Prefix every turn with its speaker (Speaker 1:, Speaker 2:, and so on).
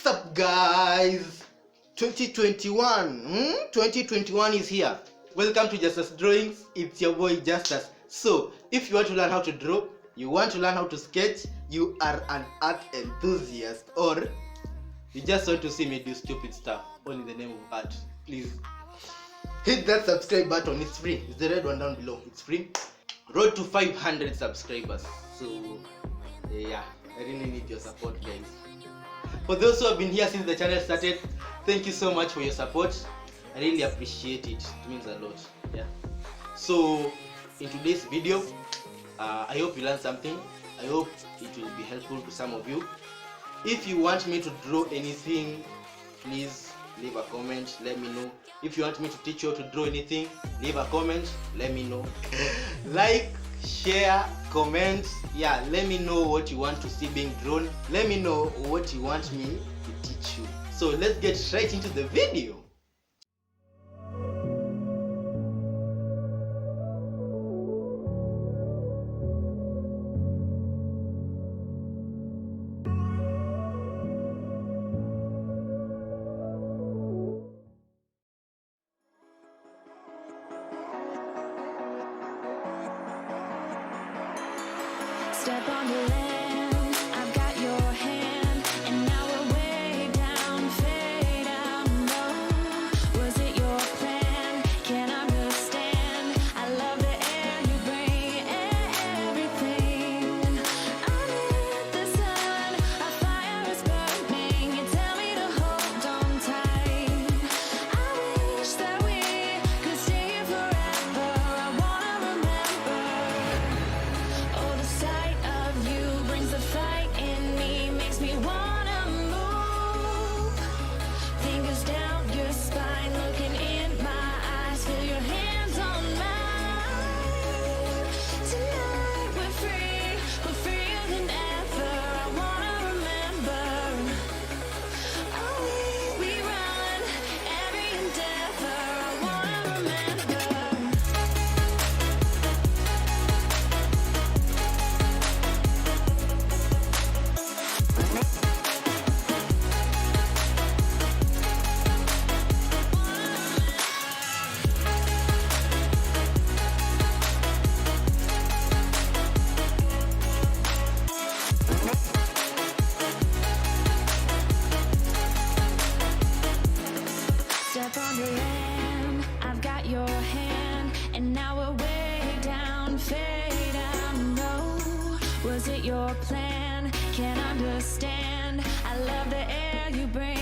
Speaker 1: up, guys? 2021 is here. Welcome to Justus Drawings. It's your boy Justus. So if you want to learn how to draw, you want to learn how to sketch, you are an art enthusiast, or you just want to see me do stupid stuff all in the name of art, please hit that subscribe button. It's free. It's the red one down below. It's free. Road to 500 subscribers. So yeah, I really need your support, guys. For those who have been here since the channel started, thank you so much for your support. I really appreciate it. It means a lot. Yeah. So in today's video, I hope you learned something. I hope it will be helpful to some of you. If you want me to draw anything, please leave a comment, let me know. If you want me to teach you how to draw anything, leave a comment, let me know. Like, share, comment. Yeah, let me know what you want to see being drawn. Let me know what you want me to teach you. So let's get straight into the video.
Speaker 2: Step on the land, I've got your hand, and now we're way down, fade out low. Was it your plan? Can't understand. I love the air you bring, everything. Under the sun, our fire is burning. You tell me to hold on tight. I wish that we could stay here forever. I wanna remember. Oh, the sight of you brings the fight in me, makes me wanna move. Fingers down your spine, looking in my eyes, feel your hands on mine. Tonight we're freer than ever. I wanna remember. Oh, we run every endeavor. I wanna remember. Step on the land, I've got your hand, and now we're way down, fade out low. Was it your plan? Can't understand. I love the air you bring.